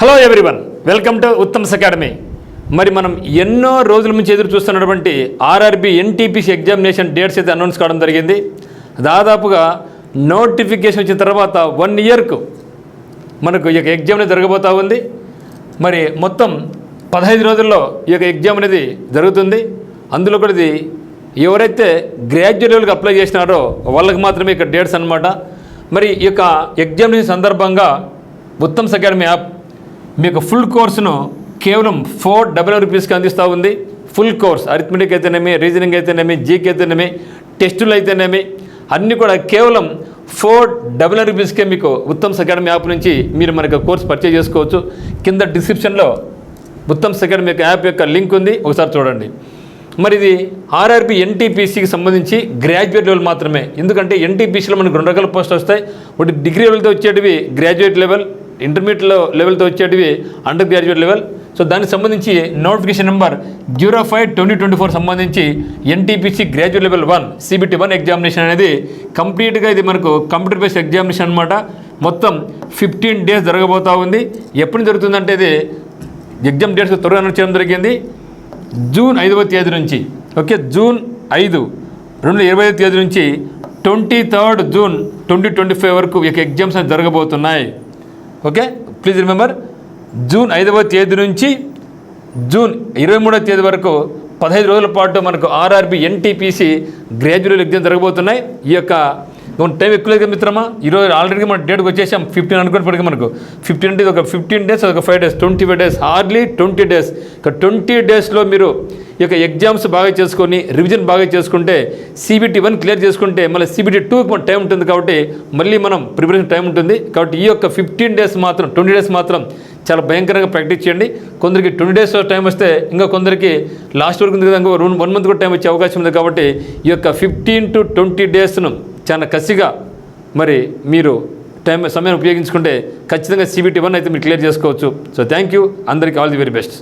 Hello everyone, welcome to Uttam's academy. మరి మనం ఎన్నో రోజుల నుంచి ఎదురు చూస్తున్నటువంటి ఆర్ఆర్బీ ఎన్టీపీసీ ఎగ్జామినేషన్ డేట్స్ అయితే అనౌన్స్ కావడం జరిగింది. దాదాపుగా నోటిఫికేషన్ వచ్చిన తర్వాత 1 ఇయర్కు మనకు ఈ యొక్క ఎగ్జామ్ అనేది జరగబోతూ ఉంది. మరి మొత్తం 15 రోజుల్లో ఈ యొక్క ఎగ్జామ్ అనేది జరుగుతుంది. అందులో కూడా ఇది ఎవరైతే గ్రాడ్యుయేట్ లెవెల్కి అప్లై చేసినారో వాళ్ళకి మాత్రమే ఇక్కడ డేట్స్ అనమాట. మరి ఈ యొక్క ఎగ్జామినేషన్ సందర్భంగా ఉత్తమ్స్ అకాడమీ యాప్ మీకు ఫుల్ కోర్సును కేవలం 499 రూపీస్కి అందిస్తూ ఉంది. ఫుల్ కోర్స్ అరిథమెటిక్ అయితేనేమి, రీజనింగ్ అయితేనేమి, జీకే అయితేనేమి, టెస్టులు అయితేనేమి అన్నీ కూడా కేవలం 499 రూపీస్కే మీకు ఉత్తమ్స్ అకాడమీ యాప్ నుంచి మీరు మనకు కోర్స్ పర్చేజ్ చేసుకోవచ్చు. కింద డిస్క్రిప్షన్లో ఉత్తమ్స్ అకాడమీ యొక్క యాప్ యొక్క లింక్ ఉంది, ఒకసారి చూడండి. మరి ఇది ఆర్ఆర్బీ ఎన్టీపీసీకి సంబంధించి గ్రాడ్యుయేట్ లెవెల్ మాత్రమే. ఎందుకంటే ఎన్టీపీసీలో మనకు 2 రకాల పోస్టులు వస్తాయి. ఒకటి డిగ్రీ లెవెల్తో వచ్చేటివి గ్రాడ్యుయేట్ లెవెల్, ఇంటర్మీడియట్ లెవెల్తో వచ్చేటివి అండర్ గ్రాడ్యుయేట్ లెవెల్. సో దానికి సంబంధించి నోటిఫికేషన్ నెంబర్ 05/2024 సంబంధించి NTPC graduate level 1 CBT 1 examination అనేది కంప్లీట్గా ఇది మనకు కంప్యూటర్ బేస్డ్ ఎగ్జామినేషన్ అనమాట. మొత్తం 15 డేస్ జరగబోతూ ఉంది. ఎప్పుడు జరుగుతుందంటే ఇది ఎగ్జామ్ డేట్స్ త్వరగా అనౌన్స్ చేయడం జరిగింది. జూన్ 5వ తేదీ నుంచి, ఓకే, జూన్ 5, 2025 తేదీ నుంచి 23rd జూన్ 2025 వరకు ఈ ఎగ్జామ్స్ అనేది జరగబోతున్నాయి. ఓకే, ప్లీజ్ రిమెంబర్, జూన్ 5వ తేదీ నుంచి జూన్ 23వ తేదీ వరకు 15 రోజుల పాటు మనకు ఆర్ఆర్బీ ఎన్టీపీసీ గ్రాడ్యుయేట్ ఎగ్జామ్ జరగబోతున్నాయి. ఈ యొక్క టైం ఎక్కువ లేదు మిత్రమా. ఈరోజు ఆల్రెడీ మన డేట్కి వచ్చేసాం 15 అనుకున్నప్పటికీ మనకు 15 అంటే ఒక 15 డేస్, ఒక 5 డేస్, 25 డేస్, హార్డ్లీ 20 డేస్. ఇక 20 డేస్లో మీరు ఈ యొక్క ఎగ్జామ్స్ బాగా చేసుకొని రివిజన్ బాగా చేసుకుంటే CBT 1 క్లియర్ చేసుకుంటే మళ్ళీ CBT 2కి మన టైం ఉంటుంది. కాబట్టి మళ్ళీ మనం ప్రిపరేషన్ టైం ఉంటుంది. కాబట్టి ఈ యొక్క 15 డేస్ మాత్రం, 20 డేస్ మాత్రం చాలా భయంకరంగా ప్రాక్టీస్ చేయండి. కొందరికి 20 డేస్ టైం వస్తే ఇంకా కొందరికి లాస్ట్ వరకు ఉంది కదా, ఇంకో 1 మంత్ కూడా టైం వచ్చే అవకాశం ఉంది. కాబట్టి ఈ యొక్క 15 to 20 డేస్ను చాలా కసిగా మరి మీరు సమయాన్ని ఉపయోగించుకుంటే ఖచ్చితంగా CBT 1 అయితే మీరు క్లియర్ చేసుకోవచ్చు. సో థ్యాంక్ యూ, అందరికీ ఆల్ ది వెరీ బెస్ట్.